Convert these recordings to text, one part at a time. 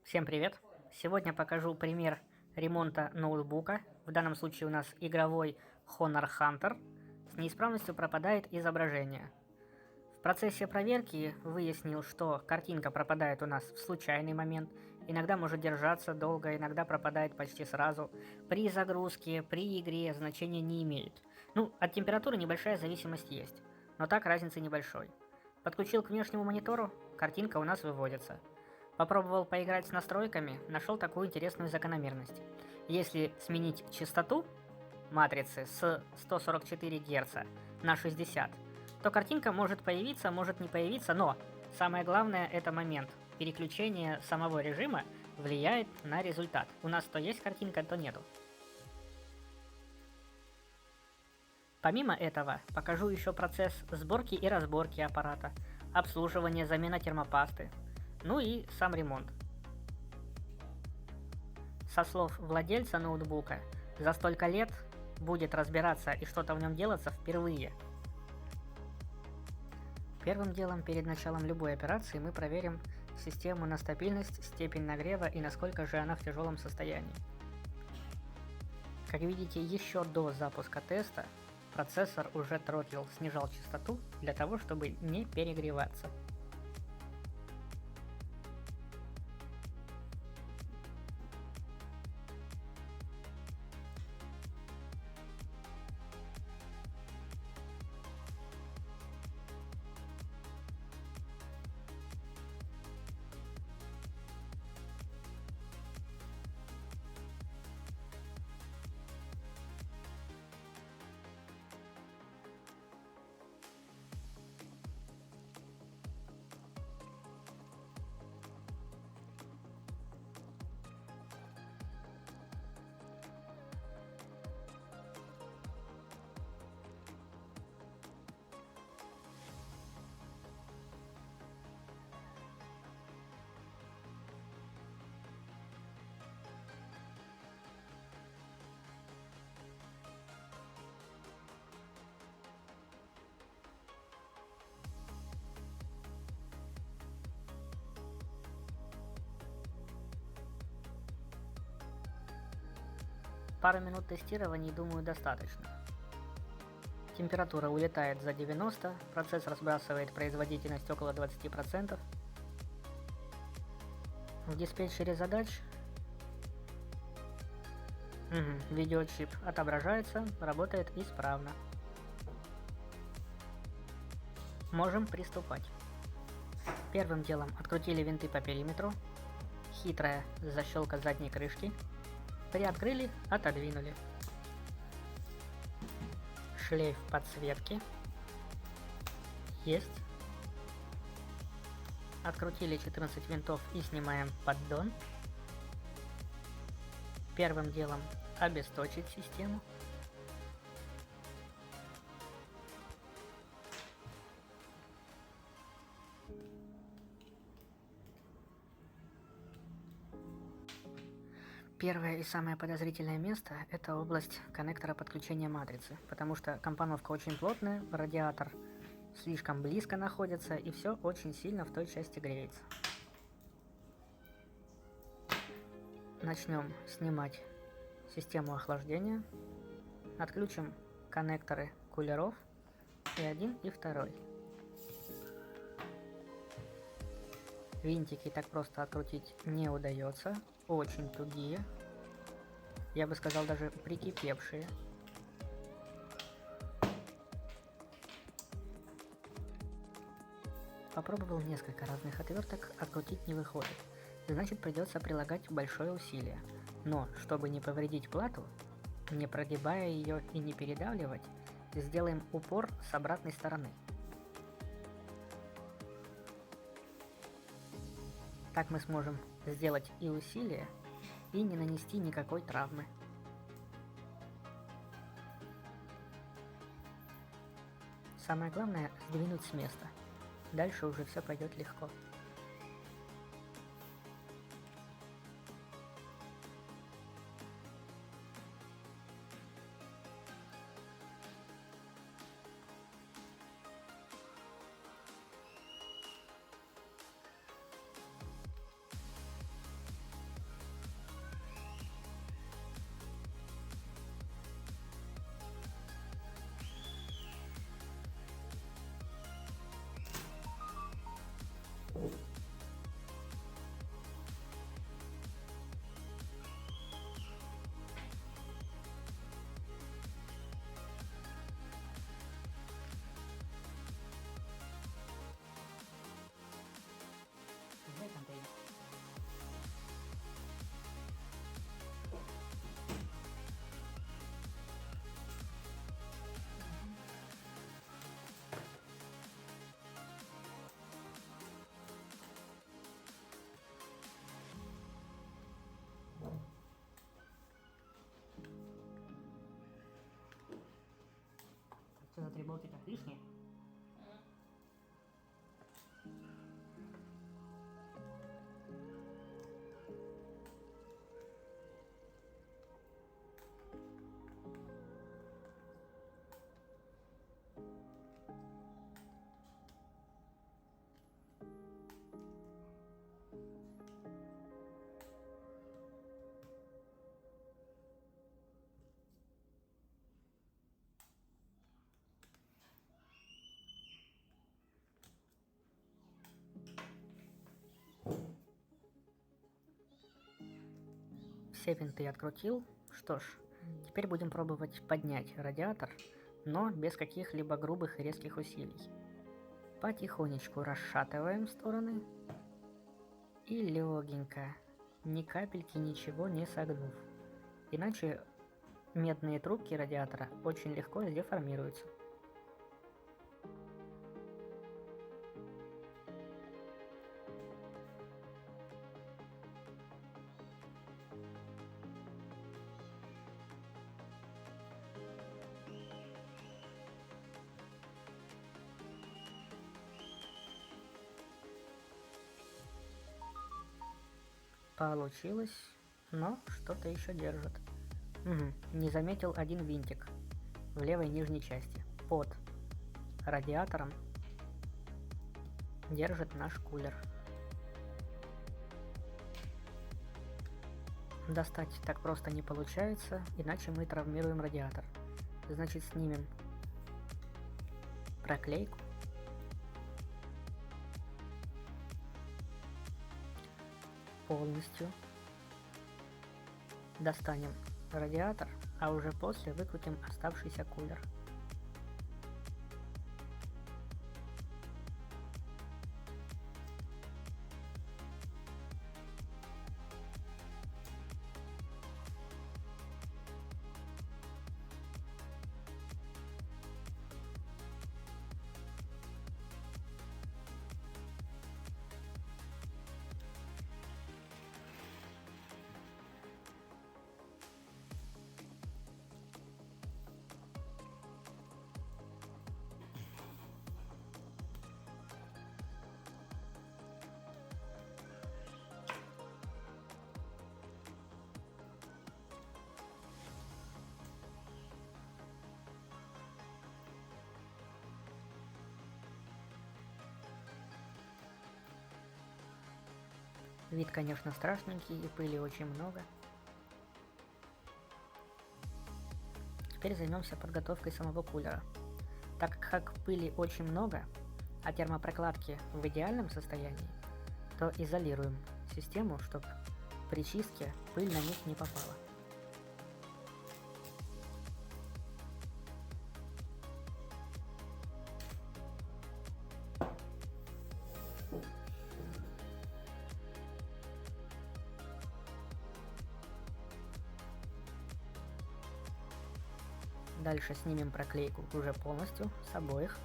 Всем привет! Сегодня покажу пример ремонта ноутбука. В данном случае у нас игровой Honor Hunter. С неисправностью пропадает изображение. В процессе проверки выяснил, что картинка пропадает у нас в случайный момент. Иногда может держаться долго, иногда пропадает почти сразу. При загрузке, при игре значения не имеет. От температуры небольшая зависимость есть, но так разницы небольшой. Подключил к внешнему монитору, картинка у нас выводится. Попробовал поиграть с настройками, нашел такую интересную закономерность. Если сменить частоту матрицы с 144 Гц на 60, то картинка может появиться, может не появиться, но самое главное это момент. Переключение самого режима влияет на результат. У нас то есть картинка, то нету. Помимо этого, покажу еще процесс сборки и разборки аппарата, обслуживание, замена термопасты, ну и сам ремонт. Со слов владельца ноутбука, за столько лет будет разбираться и что-то в нем делаться впервые. Первым делом перед началом любой операции мы проверим систему на стабильность, степень нагрева и насколько же она в тяжелом состоянии. Как видите, еще до запуска теста процессор уже тротлил, снижал частоту для того, чтобы не перегреваться. Пару минут тестирований, думаю, достаточно. Температура улетает за 90, процессор сбрасывает производительность около 20%. В диспетчере задач видеочип отображается, работает исправно. Можем приступать. Первым делом открутили винты по периметру. Хитрая защелка задней крышки. Приоткрыли, отодвинули. Шлейф подсветки. Есть. Открутили 14 винтов и снимаем поддон. Первым делом обесточить систему. Первое и самое подозрительное место – это область коннектора подключения матрицы, потому что компоновка очень плотная, радиатор слишком близко находится и все очень сильно в той части греется. Начнем снимать систему охлаждения, отключим коннекторы кулеров и один и второй. Винтики так просто открутить не удается, очень тугие, я бы сказал даже прикипевшие. Попробовал несколько разных отверток, открутить не выходит, значит придется прилагать большое усилие. Но чтобы не повредить плату, не прогибая ее и не передавливать, сделаем упор с обратной стороны. Так мы сможем сделать и усилие, и не нанести никакой травмы. Самое главное сдвинуть с места. Дальше уже все пойдет легко. лишнее. Все винты открутил. Что ж, теперь будем пробовать поднять радиатор, но без каких-либо грубых и резких усилий. Потихонечку расшатываем стороны и легенько, ни капельки ничего не согнув. Иначе медные трубки радиатора очень легко деформируются. Получилось, но что-то еще держит. Не заметил один винтик в левой нижней части. Под радиатором держит наш кулер. Достать так просто не получается, иначе мы травмируем радиатор. Значит, снимем проклейку. Полностью достанем радиатор, а уже после выкрутим оставшийся кулер. Вид, конечно, страшненький, и пыли очень много. Теперь займемся подготовкой самого кулера. Так как пыли очень много, а термопрокладки в идеальном состоянии, то изолируем систему, чтобы при чистке пыль на них не попала. Дальше снимем проклейку уже полностью с обоих.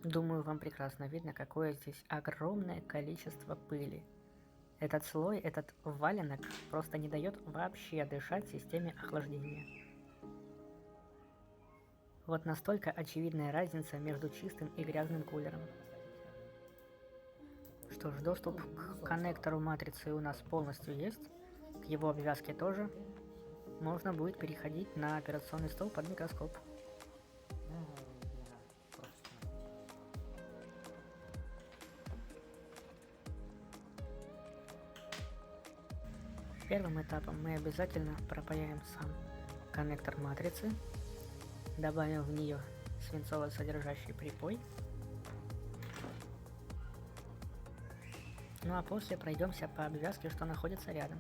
Думаю, вам прекрасно видно, какое здесь огромное количество пыли. Этот слой, этот валенок просто не дает вообще дышать системе охлаждения. Вот настолько очевидная разница между чистым и грязным кулером. Что ж, доступ к коннектору матрицы у нас полностью есть. К его обвязке тоже. Можно будет переходить на операционный стол под микроскоп. Первым этапом мы обязательно пропаяем сам коннектор матрицы, добавим в нее свинцово-содержащий припой, ну а после пройдемся по обвязке, что находится рядом.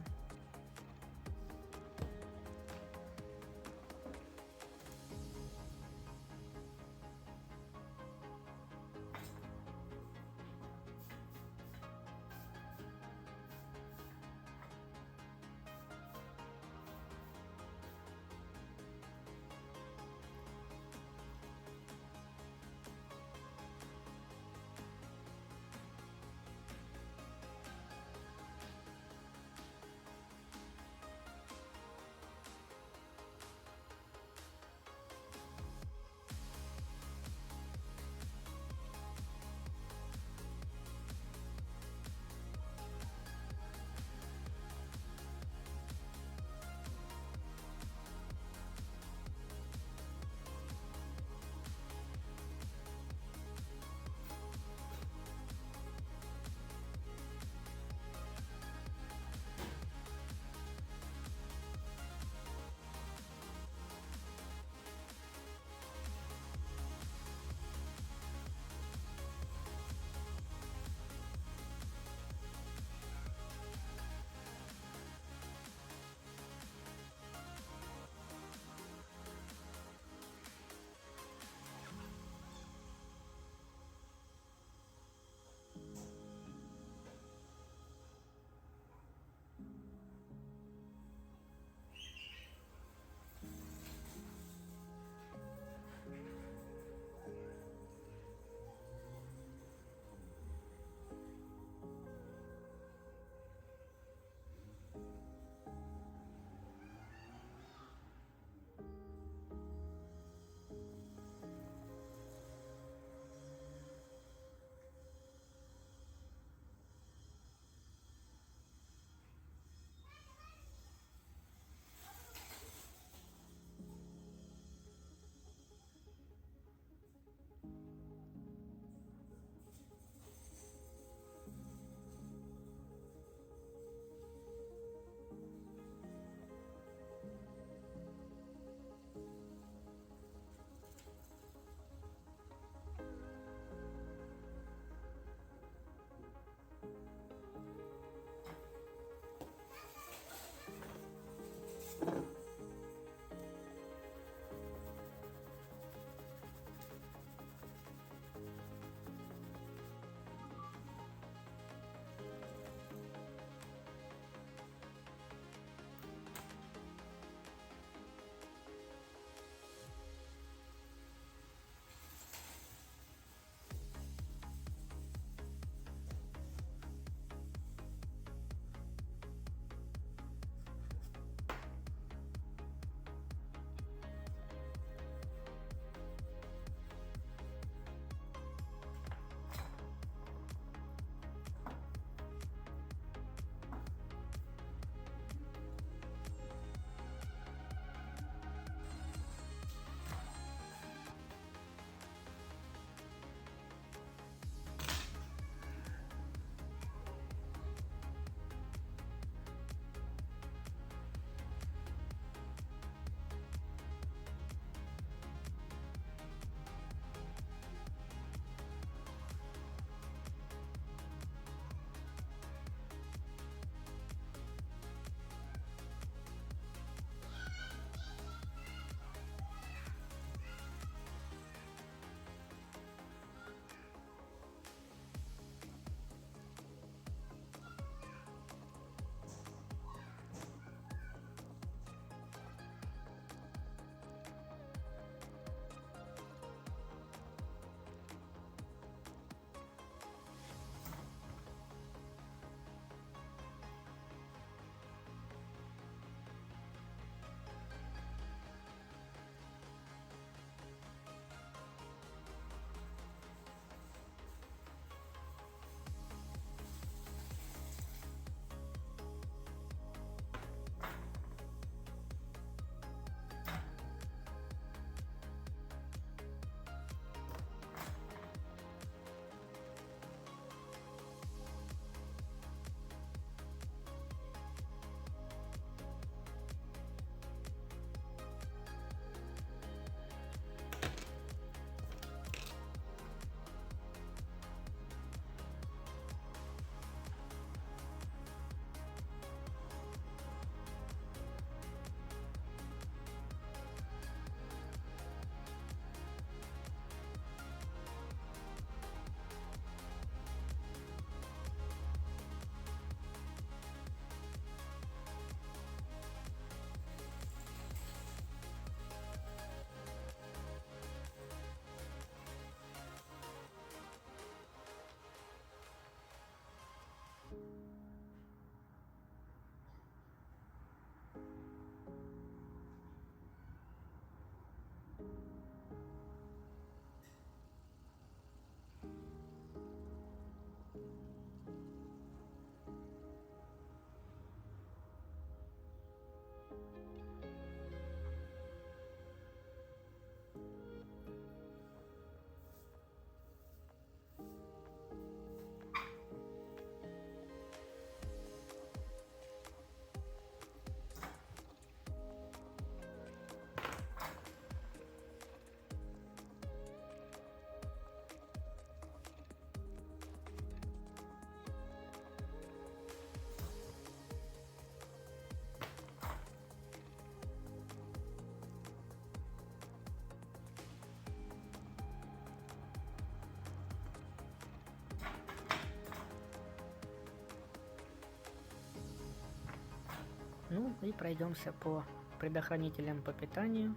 Ну и пройдемся по предохранителям по питанию,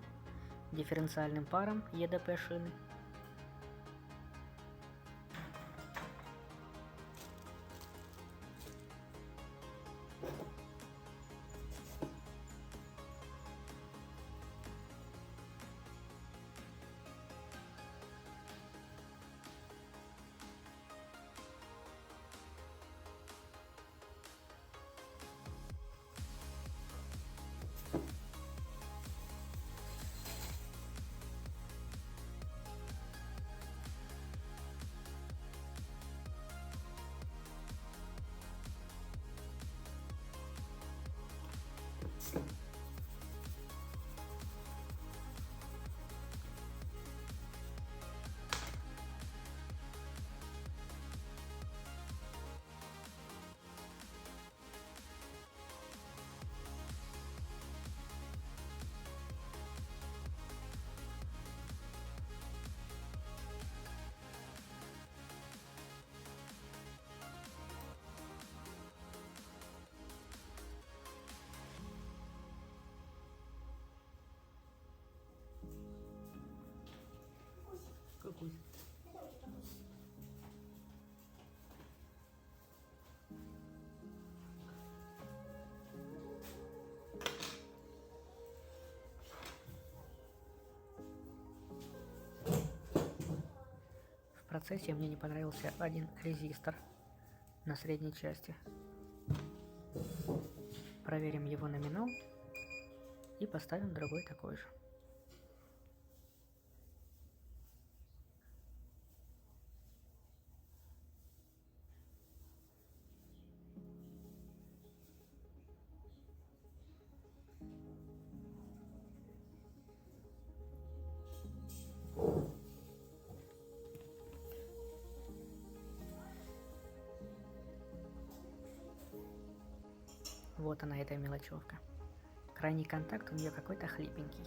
дифференциальным парам ЕДП шины. Какой? В процессе мне не понравился один резистор на средней части. Проверим его номинал и поставим другой такой же. Вот она, эта мелочевка. Крайний контакт у нее какой-то хлипенький.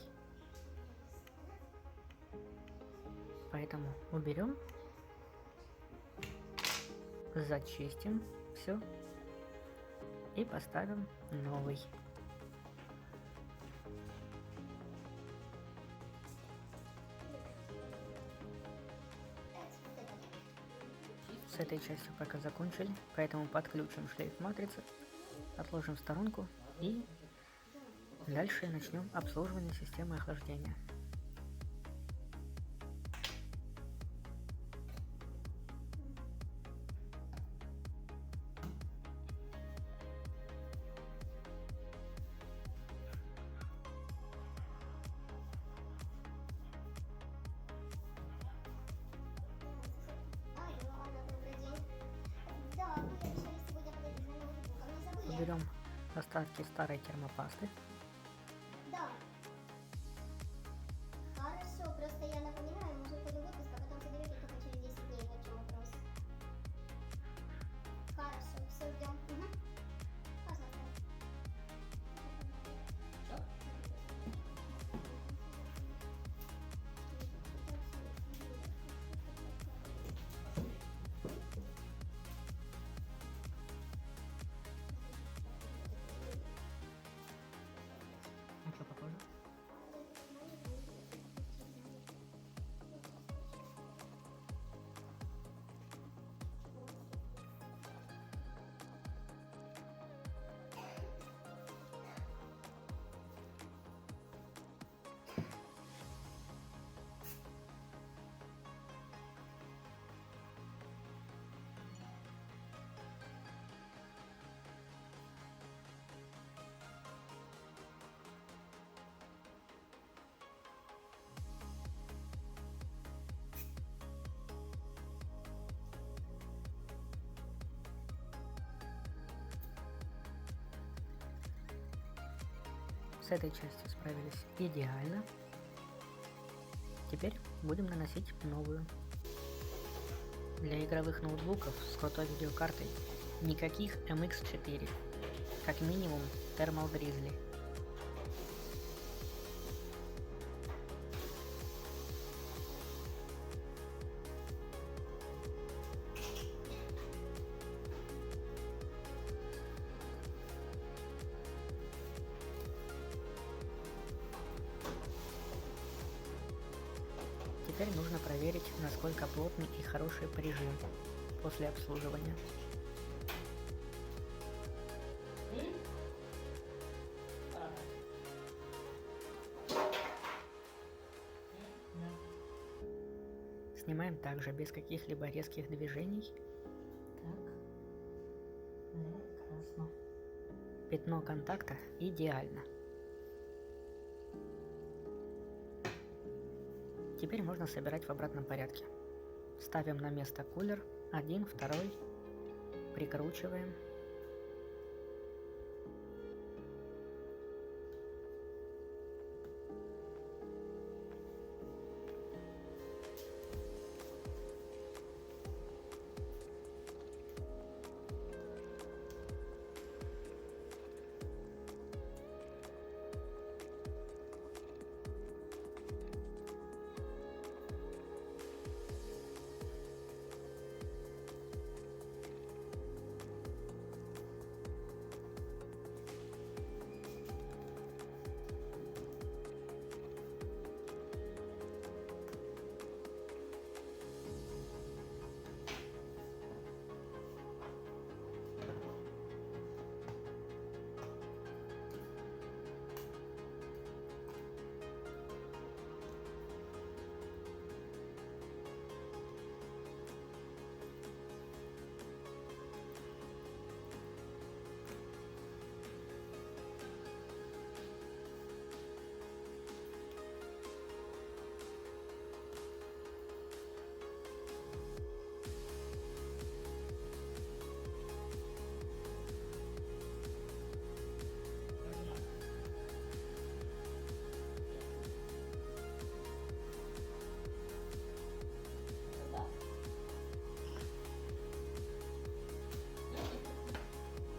Поэтому уберем, зачистим все и поставим новый. С этой частью пока закончили, поэтому подключим шлейф матрицы, отложим в сторонку и дальше начнем обслуживание системы охлаждения. Уберем остатки старой термопасты. Да. Хорошо, просто я напоминаю, мы уже уходим в отпуск, а потом соберете только через 10 дней, в чем вопрос. Хорошо, все, ждем. Угу. Пожалуйста. Что? Ну что, попозже? С этой частью справились идеально. Теперь будем наносить новую. Для игровых ноутбуков с крутой видеокартой никаких MX4, как минимум Thermal Grizzly. Теперь нужно проверить, насколько плотный и хороший прижим после обслуживания. Снимаем также без каких-либо резких движений. Так. Прекрасно. Пятно контакта идеально. Теперь можно собирать в обратном порядке. Ставим на место кулер, один, второй, прикручиваем.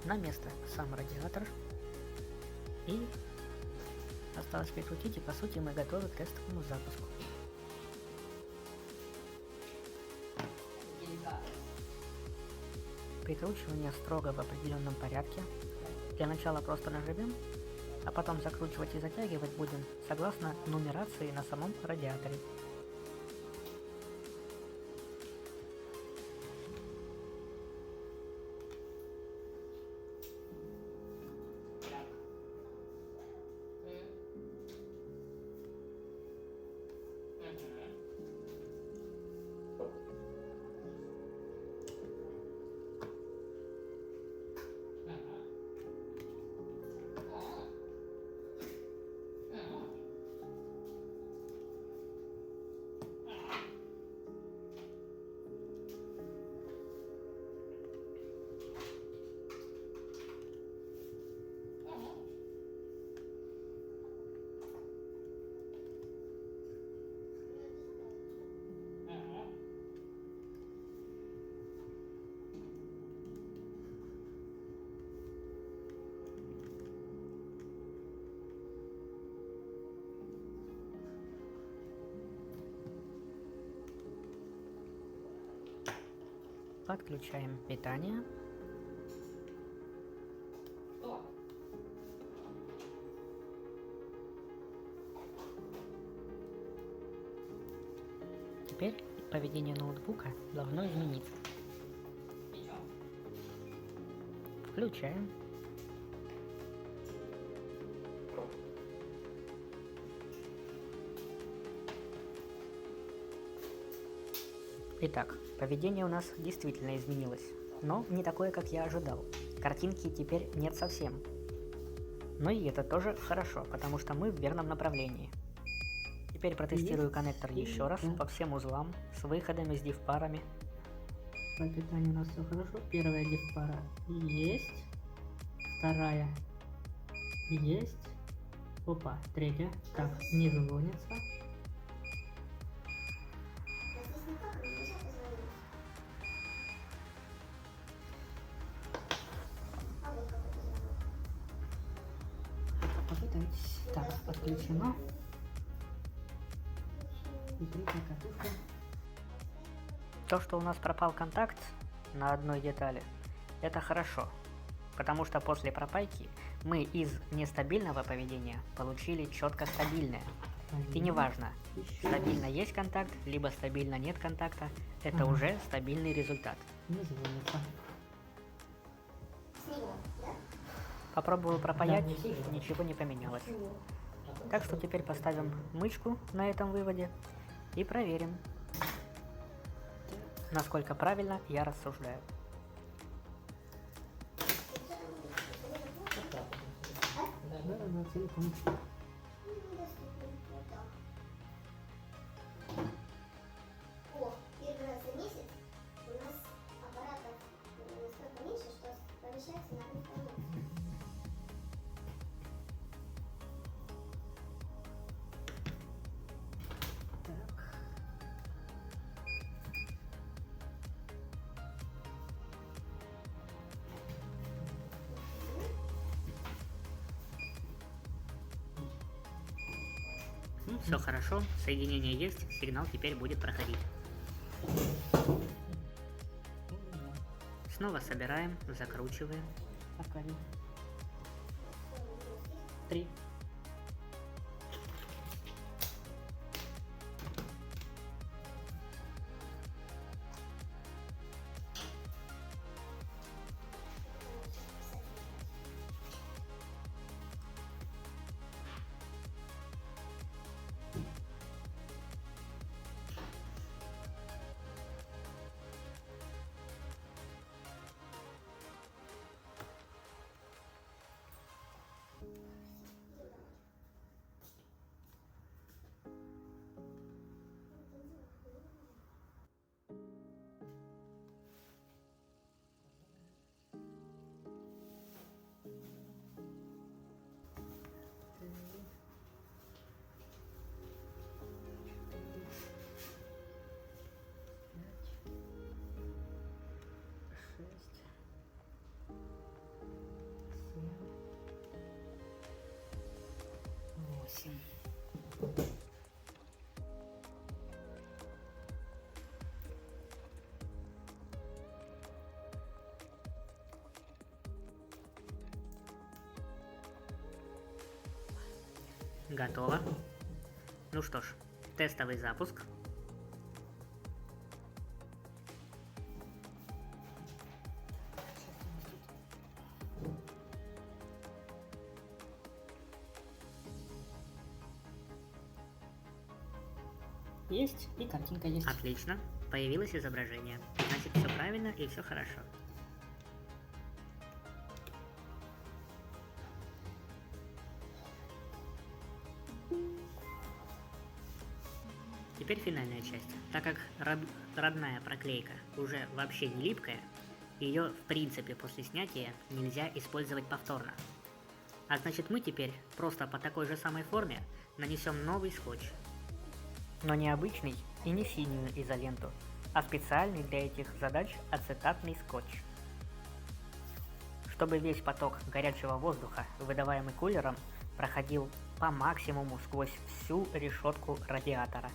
На место сам радиатор. И осталось прикрутить, и по сути мы готовы к тестовому запуску. Прикручивание строго в определенном порядке. Для начала просто нажимем, а потом закручивать и затягивать будем согласно нумерации на самом радиаторе. Подключаем питание. Теперь поведение ноутбука должно измениться. Включаем. Итак, поведение у нас действительно изменилось, но не такое, как я ожидал. Картинки теперь нет совсем. Но и это тоже хорошо, потому что мы в верном направлении. Теперь протестирую коннектор еще раз по всем узлам с выходами, с div-парами. По питанию у нас все хорошо. Первая div-пара есть, вторая есть, опа, третья, так, не звонится. Попытайтесь. Так, подключено. То, что у нас пропал контакт на одной детали, это хорошо, потому что после пропайки мы из нестабильного поведения получили четко стабильное. И неважно, стабильно есть контакт, либо стабильно нет контакта, это уже стабильный результат. Не звонится. С него, да? Попробую пропаять, Да, не слышу. ничего не поменялось. Так что теперь поставим мычку на этом выводе и проверим, насколько правильно я рассуждаю. Да, целиком. Недоступен. Вот так. О, первый раз за месяц у нас аппаратов настолько меньше, что помещается на одну страницу. Все хорошо, соединение есть, сигнал теперь будет проходить. Снова собираем, закручиваем. Оставим. 3. Готово. Ну что ж, тестовый запуск. Есть, и картинка есть. Отлично, появилось изображение. Значит, все правильно и все хорошо. Теперь финальная часть. Так как родная проклейка уже вообще не липкая, ее в принципе после снятия нельзя использовать повторно. А значит, мы теперь просто по такой же самой форме нанесем новый скотч. Но не обычный и не синюю изоленту, а специальный для этих задач ацетатный скотч. Чтобы весь поток горячего воздуха, выдаваемый кулером, проходил по максимуму сквозь всю решетку радиатора.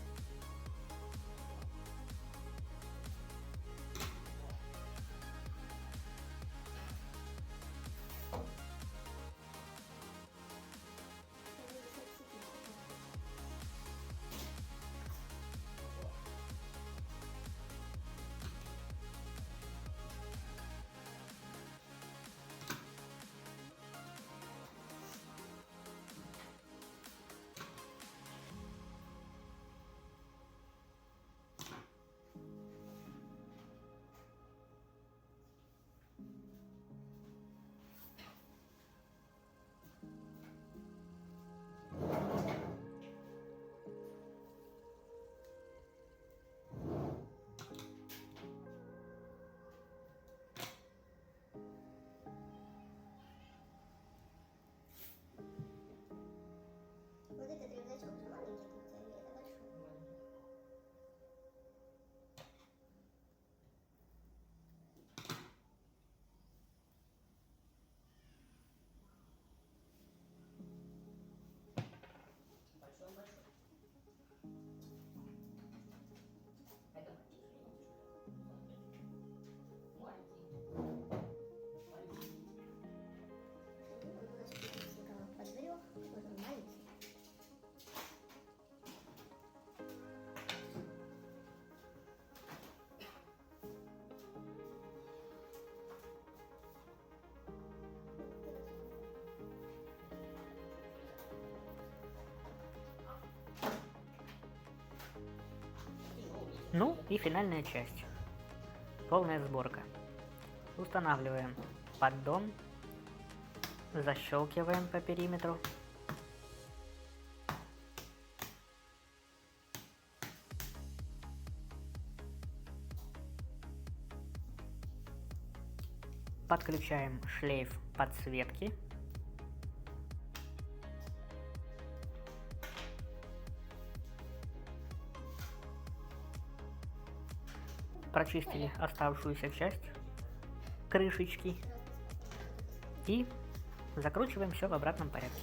Ну и финальная часть. Полная сборка. Устанавливаем поддон. Защелкиваем по периметру. Подключаем шлейф подсветки. Прочистили оставшуюся часть крышечки и закручиваем все в обратном порядке.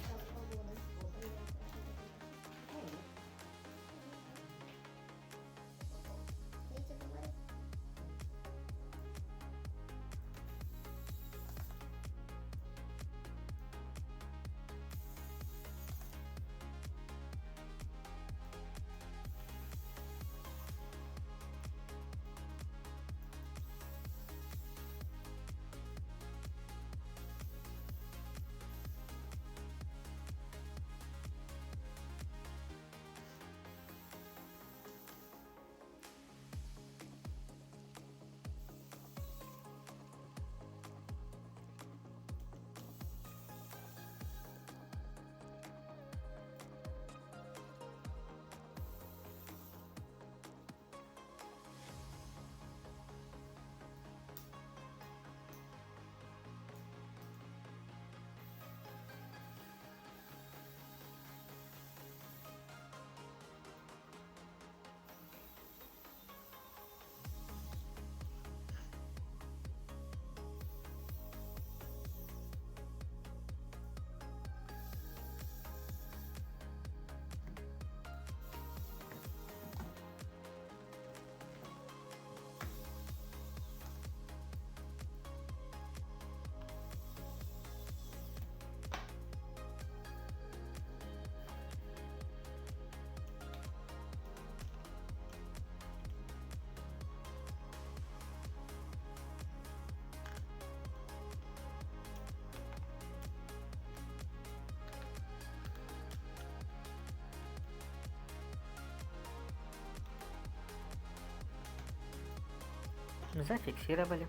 Зафиксировали.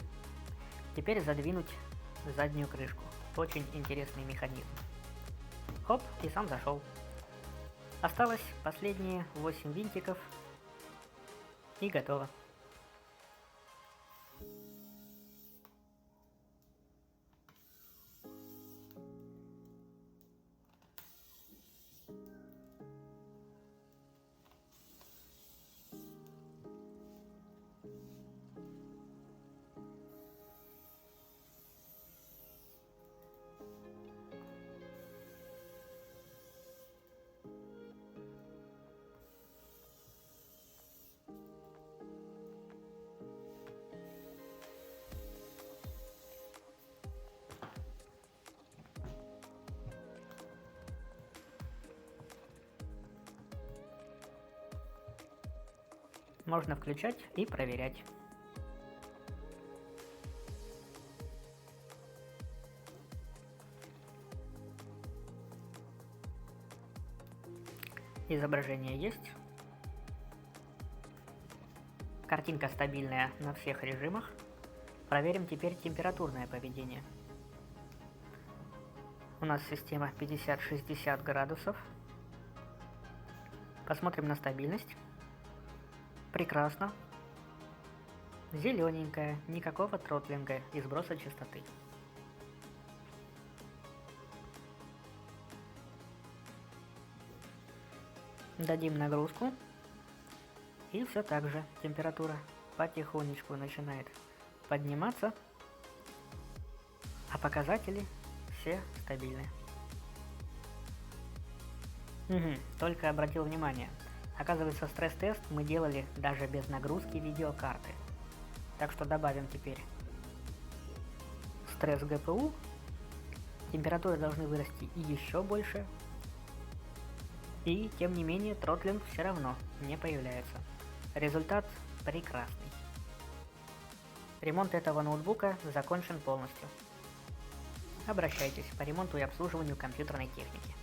Теперь задвинуть заднюю крышку. Очень интересный механизм. Хоп, и сам зашел. Осталось последние 8 винтиков. И готово. Можно включать и проверять. Изображение есть. Картинка стабильная на всех режимах. Проверим теперь температурное поведение. У нас система 50-60 градусов. Посмотрим на стабильность. Прекрасно. Зелененькая, никакого тротлинга и сброса частоты. Дадим нагрузку. И все так же температура потихонечку начинает подниматься. А показатели все стабильны. Только обратил внимание. Оказывается, стресс-тест мы делали даже без нагрузки видеокарты. Так что добавим теперь стресс ГПУ. Температуры должны вырасти и еще больше. И, тем не менее, тротлинг все равно не появляется. Результат прекрасный. Ремонт этого ноутбука закончен полностью. Обращайтесь по ремонту и обслуживанию компьютерной техники.